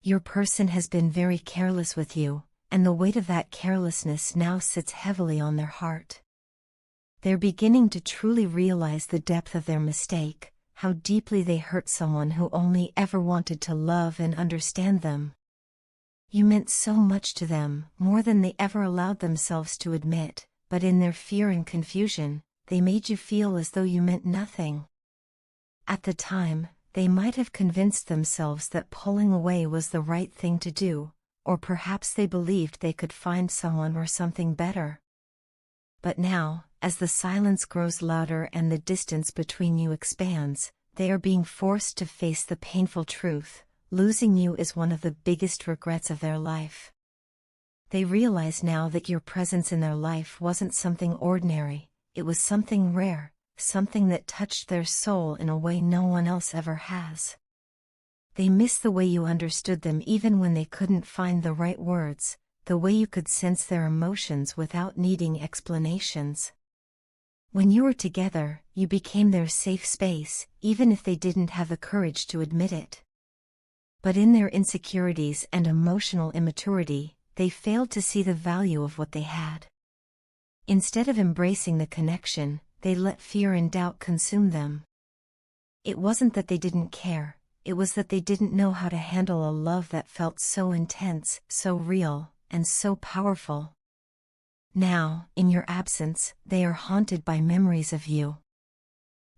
Your person has been very careless with you, and the weight of that carelessness now sits heavily on their heart. They're beginning to truly realize the depth of their mistake, how deeply they hurt someone who only ever wanted to love and understand them. You meant so much to them, more than they ever allowed themselves to admit, but in their fear and confusion, they made you feel as though you meant nothing. At the time, they might have convinced themselves that pulling away was the right thing to do, or perhaps they believed they could find someone or something better. But now, as the silence grows louder and the distance between you expands, they are being forced to face the painful truth: losing you is one of the biggest regrets of their life. They realize now that your presence in their life wasn't something ordinary, it was something rare, something that touched their soul in a way no one else ever has. They miss the way you understood them even when they couldn't find the right words, the way you could sense their emotions without needing explanations. When you were together, you became their safe space, even if they didn't have the courage to admit it. But in their insecurities and emotional immaturity, they failed to see the value of what they had. Instead of embracing the connection, they let fear and doubt consume them. It wasn't that they didn't care, it was that they didn't know how to handle a love that felt so intense, so real, and so powerful. Now, in your absence, they are haunted by memories of you.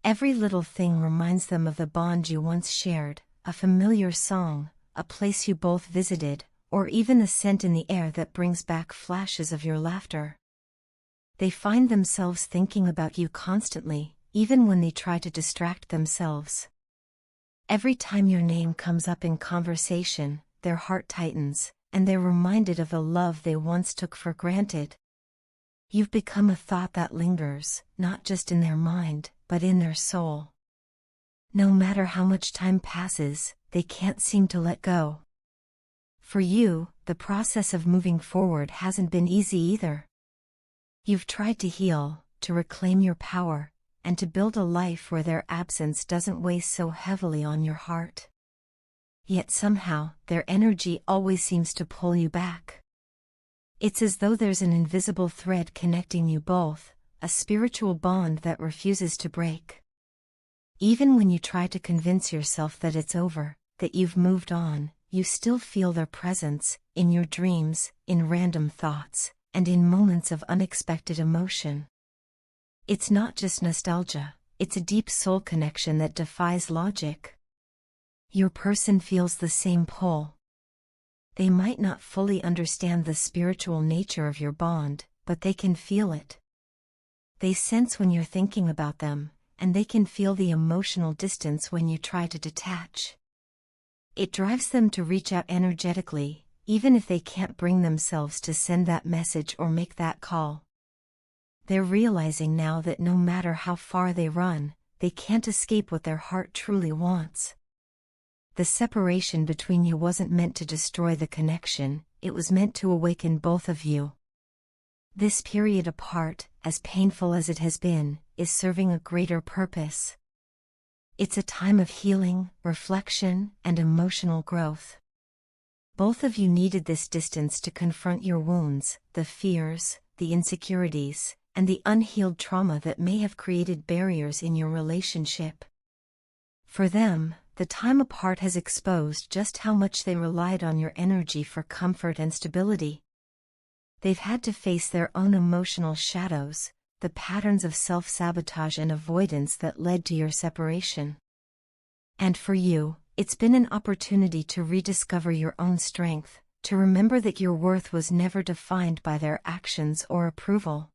Every little thing reminds them of the bond you once shared, a familiar song, a place you both visited, or even a scent in the air that brings back flashes of your laughter. They find themselves thinking about you constantly, even when they try to distract themselves. Every time your name comes up in conversation, their heart tightens, and they're reminded of the love they once took for granted. You've become a thought that lingers, not just in their mind, but in their soul. No matter how much time passes, they can't seem to let go. For you, the process of moving forward hasn't been easy either. You've tried to heal, to reclaim your power, and to build a life where their absence doesn't weigh so heavily on your heart. Yet somehow, their energy always seems to pull you back. It's as though there's an invisible thread connecting you both, a spiritual bond that refuses to break. Even when you try to convince yourself that it's over, that you've moved on, you still feel their presence, in your dreams, in random thoughts, and in moments of unexpected emotion. It's not just nostalgia, it's a deep soul connection that defies logic. Your person feels the same pull. They might not fully understand the spiritual nature of your bond, but they can feel it. They sense when you're thinking about them, and they can feel the emotional distance when you try to detach. It drives them to reach out energetically, even if they can't bring themselves to send that message or make that call. They're realizing now that no matter how far they run, they can't escape what their heart truly wants. The separation between you wasn't meant to destroy the connection, it was meant to awaken both of you. This period apart, as painful as it has been, is serving a greater purpose. It's a time of healing, reflection, and emotional growth. Both of you needed this distance to confront your wounds, the fears, the insecurities, and the unhealed trauma that may have created barriers in your relationship. For them, the time apart has exposed just how much they relied on your energy for comfort and stability. They've had to face their own emotional shadows, the patterns of self-sabotage and avoidance that led to your separation. And for you, it's been an opportunity to rediscover your own strength, to remember that your worth was never defined by their actions or approval.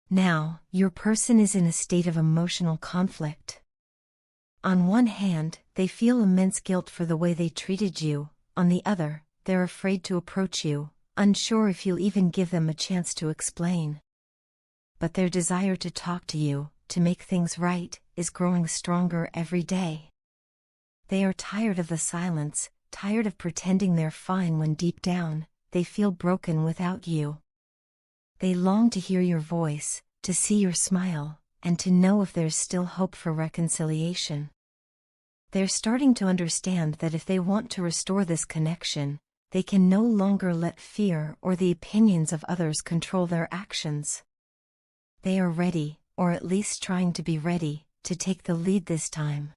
Now, your person is in a state of emotional conflict. On one hand, they feel immense guilt for the way they treated you, on the other, they're afraid to approach you, unsure if you'll even give them a chance to explain. But their desire to talk to you, to make things right, is growing stronger every day. They are tired of the silence, tired of pretending they're fine when deep down, they feel broken without you. They long to hear your voice, to see your smile, and to know if there's still hope for reconciliation. They're starting to understand that if they want to restore this connection, they can no longer let fear or the opinions of others control their actions. They are ready, or at least trying to be ready, to take the lead this time.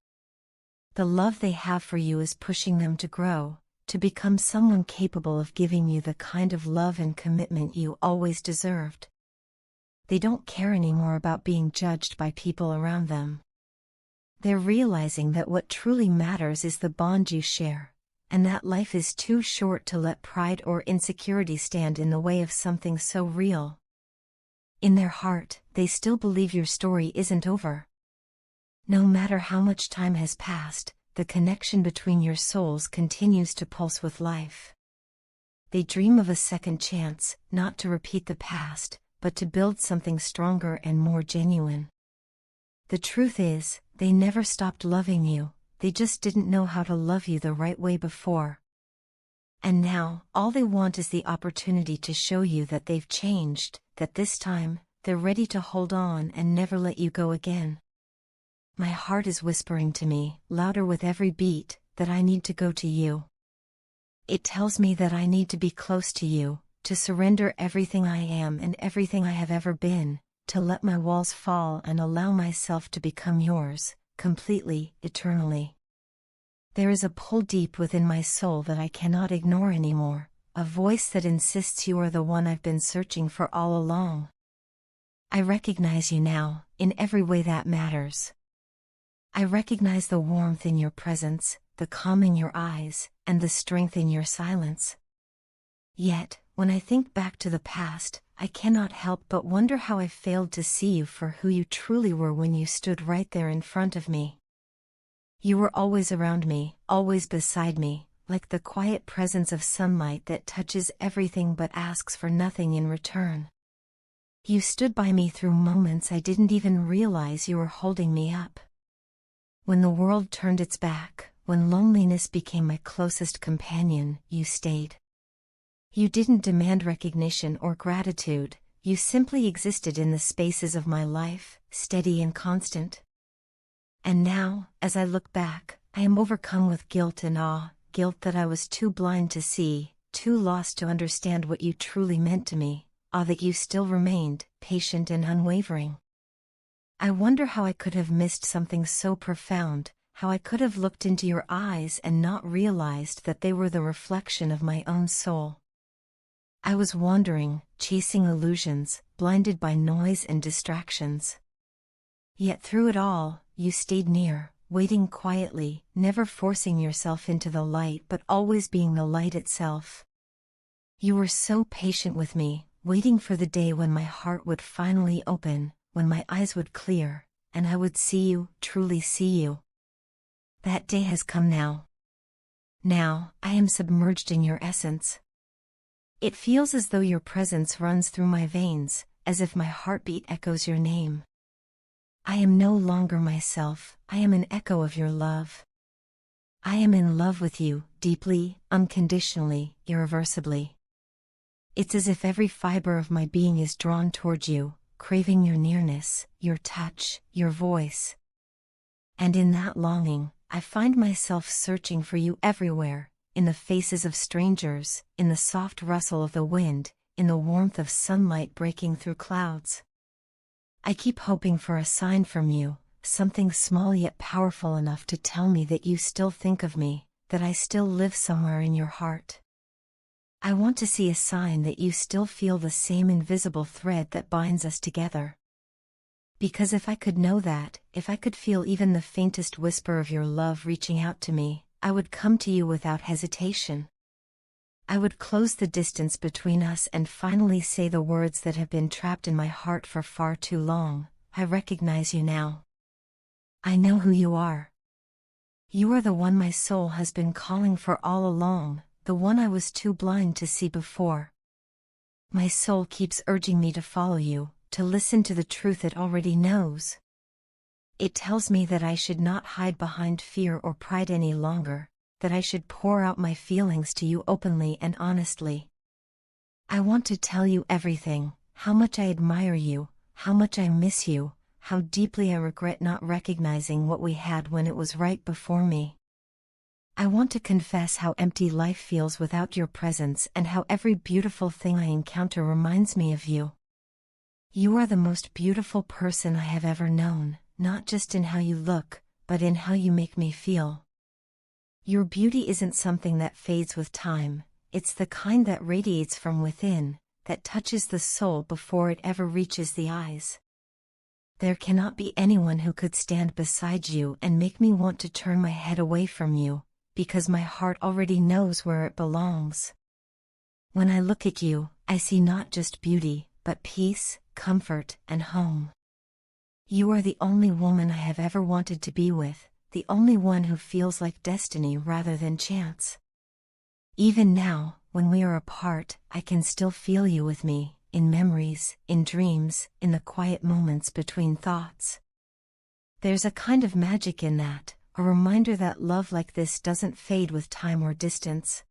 The love they have for you is pushing them to grow, to become someone capable of giving you the kind of love and commitment you always deserved. They don't care anymore about being judged by people around them. They're realizing that what truly matters is the bond you share, and that life is too short to let pride or insecurity stand in the way of something so real. In their heart, they still believe your story isn't over. No matter how much time has passed, the connection between your souls continues to pulse with life. They dream of a second chance, not to repeat the past, but to build something stronger and more genuine. The truth is, they never stopped loving you, they just didn't know how to love you the right way before. And now, all they want is the opportunity to show you that they've changed, that this time, they're ready to hold on and never let you go again. My heart is whispering to me, louder with every beat, that I need to go to you. It tells me that I need to be close to you, to surrender everything I am and everything I have ever been, to let my walls fall and allow myself to become yours, completely, eternally. There is a pull deep within my soul that I cannot ignore anymore, a voice that insists you are the one I've been searching for all along. I recognize you now, in every way that matters. I recognize the warmth in your presence, the calm in your eyes, and the strength in your silence. Yet, when I think back to the past, I cannot help but wonder how I failed to see you for who you truly were when you stood right there in front of me. You were always around me, always beside me, like the quiet presence of sunlight that touches everything but asks for nothing in return. You stood by me through moments I didn't even realize you were holding me up. When the world turned its back, when loneliness became my closest companion, you stayed. You didn't demand recognition or gratitude, you simply existed in the spaces of my life, steady and constant. And now, as I look back, I am overcome with guilt and awe, guilt that I was too blind to see, too lost to understand what you truly meant to me, awe that you still remained, patient and unwavering. I wonder how I could have missed something so profound, how I could have looked into your eyes and not realized that they were the reflection of my own soul. I was wandering, chasing illusions, blinded by noise and distractions. Yet through it all, you stayed near, waiting quietly, never forcing yourself into the light but always being the light itself. You were so patient with me, waiting for the day when my heart would finally open, when my eyes would clear, and I would see you, truly see you. That day has come now. Now, I am submerged in your essence. It feels as though your presence runs through my veins, as if my heartbeat echoes your name. I am no longer myself, I am an echo of your love. I am in love with you, deeply, unconditionally, irreversibly. It's as if every fiber of my being is drawn toward you, craving your nearness, your touch, your voice. And in that longing, I find myself searching for you everywhere, in the faces of strangers, in the soft rustle of the wind, in the warmth of sunlight breaking through clouds. I keep hoping for a sign from you, something small yet powerful enough to tell me that you still think of me, that I still live somewhere in your heart. I want to see a sign that you still feel the same invisible thread that binds us together. Because if I could know that, if I could feel even the faintest whisper of your love reaching out to me, I would come to you without hesitation. I would close the distance between us and finally say the words that have been trapped in my heart for far too long. I recognize you now. I know who you are. You are the one my soul has been calling for all along, the one I was too blind to see before. My soul keeps urging me to follow you, to listen to the truth it already knows. It tells me that I should not hide behind fear or pride any longer, that I should pour out my feelings to you openly and honestly. I want to tell you everything, how much I admire you, how much I miss you, how deeply I regret not recognizing what we had when it was right before me. I want to confess how empty life feels without your presence and how every beautiful thing I encounter reminds me of you. You are the most beautiful person I have ever known, not just in how you look, but in how you make me feel. Your beauty isn't something that fades with time, it's the kind that radiates from within, that touches the soul before it ever reaches the eyes. There cannot be anyone who could stand beside you and make me want to turn my head away from you, because my heart already knows where it belongs. When I look at you, I see not just beauty, but peace, comfort, and home. You are the only woman I have ever wanted to be with, the only one who feels like destiny rather than chance. Even now, when we are apart, I can still feel you with me, in memories, in dreams, in the quiet moments between thoughts. There's a kind of magic in that, a reminder that love like this doesn't fade with time or distance.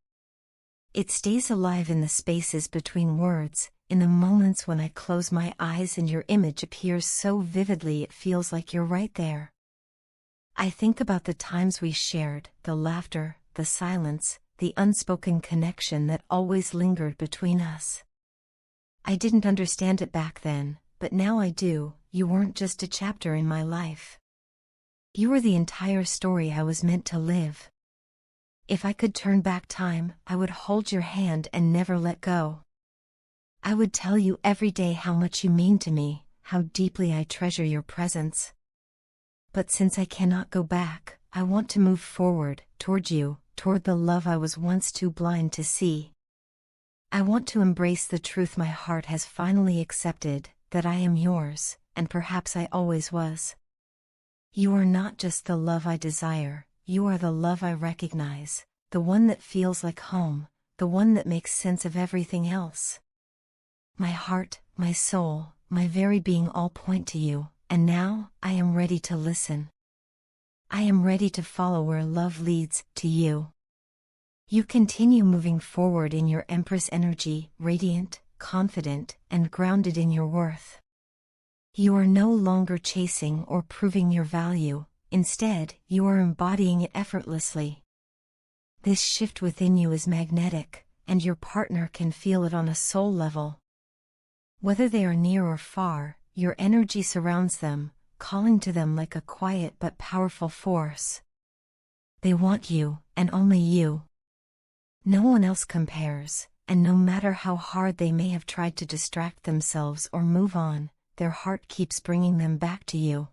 It stays alive in the spaces between words, in the moments when I close my eyes and your image appears so vividly it feels like you're right there. I think about the times we shared, the laughter, the silence, the unspoken connection that always lingered between us. I didn't understand it back then, but now I do. You weren't just a chapter in my life. You were the entire story I was meant to live. If I could turn back time, I would hold your hand and never let go. I would tell you every day how much you mean to me, how deeply I treasure your presence. But since I cannot go back, I want to move forward, toward you, toward the love I was once too blind to see. I want to embrace the truth my heart has finally accepted, that I am yours, and perhaps I always was. You are not just the love I desire, you are the love I recognize, the one that feels like home, the one that makes sense of everything else. My heart, my soul, my very being all point to you, and now, I am ready to listen. I am ready to follow where love leads, to you. You continue moving forward in your Empress energy, radiant, confident, and grounded in your worth. You are no longer chasing or proving your value, instead, you are embodying it effortlessly. This shift within you is magnetic, and your partner can feel it on a soul level. Whether they are near or far, your energy surrounds them, calling to them like a quiet but powerful force. They want you, and only you. No one else compares, and no matter how hard they may have tried to distract themselves or move on, their heart keeps bringing them back to you.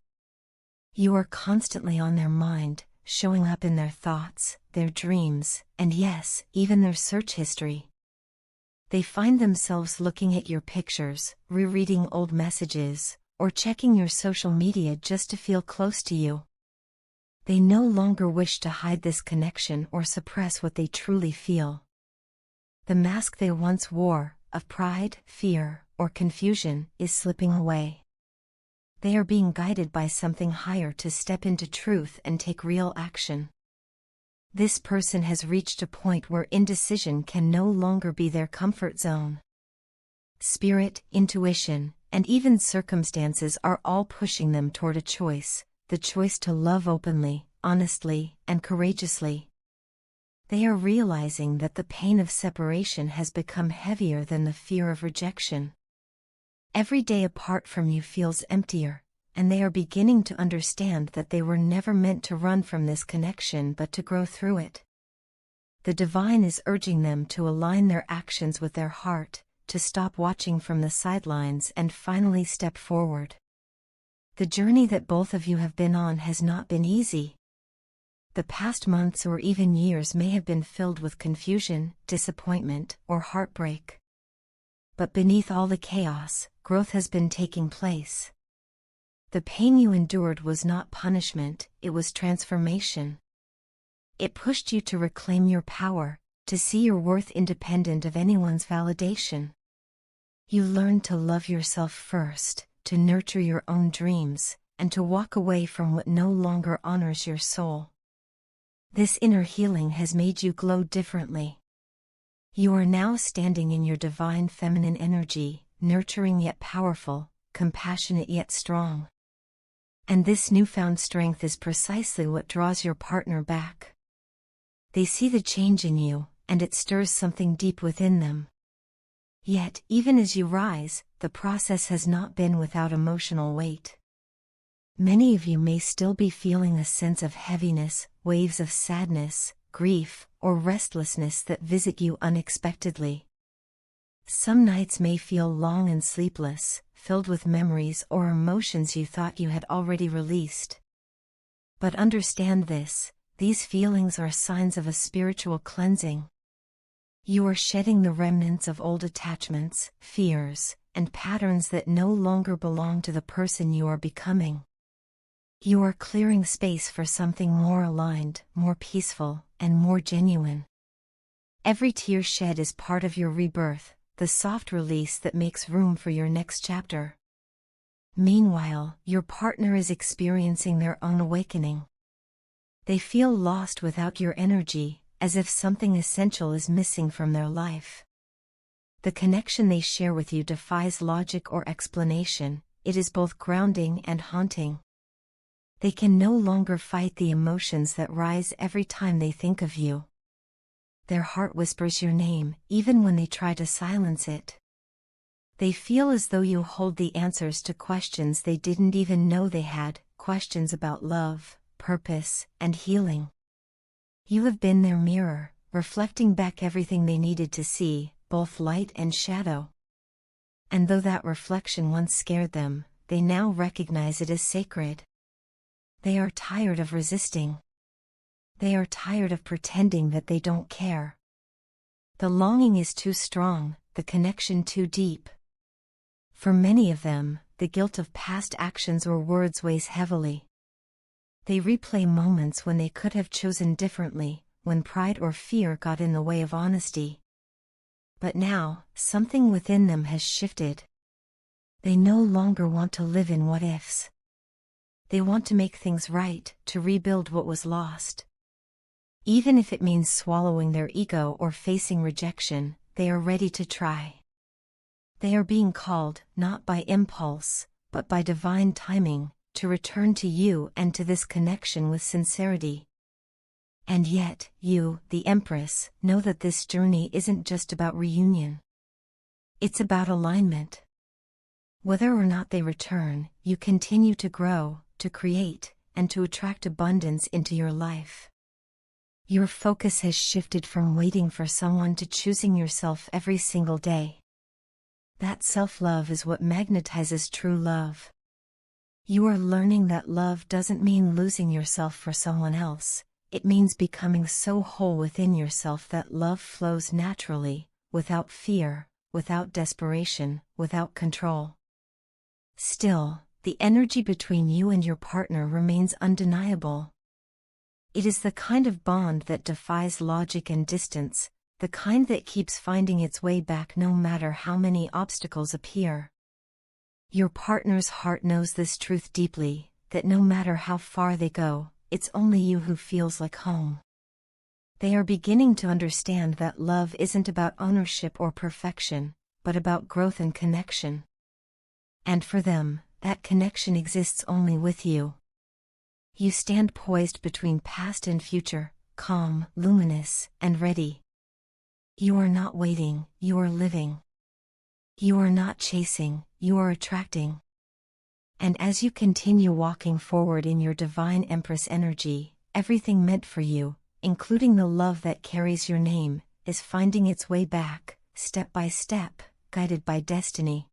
You are constantly on their mind, showing up in their thoughts, their dreams, and yes, even their search history. They find themselves looking at your pictures, rereading old messages, or checking your social media just to feel close to you. They no longer wish to hide this connection or suppress what they truly feel. The mask they once wore, of pride, fear, or confusion, is slipping away. They are being guided by something higher to step into truth and take real action. This person has reached a point where indecision can no longer be their comfort zone. Spirit, intuition, and even circumstances are all pushing them toward a choice, the choice to love openly, honestly, and courageously. They are realizing that the pain of separation has become heavier than the fear of rejection. Every day apart from you feels emptier, and they are beginning to understand that they were never meant to run from this connection but to grow through it. The divine is urging them to align their actions with their heart, to stop watching from the sidelines and finally step forward. The journey that both of you have been on has not been easy. The past months or even years may have been filled with confusion, disappointment, or heartbreak. But beneath all the chaos, growth has been taking place. The pain you endured was not punishment, it was transformation. It pushed you to reclaim your power, to see your worth independent of anyone's validation. You learned to love yourself first, to nurture your own dreams, and to walk away from what no longer honors your soul. This inner healing has made you glow differently. You are now standing in your divine feminine energy, nurturing yet powerful, compassionate yet strong. And this newfound strength is precisely what draws your partner back. They see the change in you, and it stirs something deep within them. Yet, even as you rise, the process has not been without emotional weight. Many of you may still be feeling a sense of heaviness, waves of sadness, grief, or restlessness that visit you unexpectedly. Some nights may feel long and sleepless, filled with memories or emotions you thought you had already released. But understand this, these feelings are signs of a spiritual cleansing. You are shedding the remnants of old attachments, fears, and patterns that no longer belong to the person you are becoming. You are clearing space for something more aligned, more peaceful, and more genuine. Every tear shed is part of your rebirth, the soft release that makes room for your next chapter. Meanwhile, your partner is experiencing their own awakening. They feel lost without your energy, as if something essential is missing from their life. The connection they share with you defies logic or explanation, it is both grounding and haunting. They can no longer fight the emotions that rise every time they think of you. Their heart whispers your name, even when they try to silence it. They feel as though you hold the answers to questions they didn't even know they had, questions about love, purpose, and healing. You have been their mirror, reflecting back everything they needed to see, both light and shadow. And though that reflection once scared them, they now recognize it as sacred. They are tired of resisting. They are tired of pretending that they don't care. The longing is too strong, the connection too deep. For many of them, the guilt of past actions or words weighs heavily. They replay moments when they could have chosen differently, when pride or fear got in the way of honesty. But now, something within them has shifted. They no longer want to live in what-ifs. They want to make things right, to rebuild what was lost. Even if it means swallowing their ego or facing rejection, they are ready to try. They are being called, not by impulse, but by divine timing, to return to you and to this connection with sincerity. And yet, you, the Empress, know that this journey isn't just about reunion. It's about alignment. Whether or not they return, you continue to grow, to create, and to attract abundance into your life. Your focus has shifted from waiting for someone to choosing yourself every single day. That self-love is what magnetizes true love. You are learning that love doesn't mean losing yourself for someone else, it means becoming so whole within yourself that love flows naturally, without fear, without desperation, without control. Still, the energy between you and your partner remains undeniable. It is the kind of bond that defies logic and distance, the kind that keeps finding its way back no matter how many obstacles appear. Your partner's heart knows this truth deeply, that no matter how far they go, it's only you who feels like home. They are beginning to understand that love isn't about ownership or perfection, but about growth and connection. And for them, that connection exists only with you. You stand poised between past and future, calm, luminous, and ready. You are not waiting, you are living. You are not chasing, you are attracting. And as you continue walking forward in your divine Empress energy, everything meant for you, including the love that carries your name, is finding its way back, step by step, guided by destiny.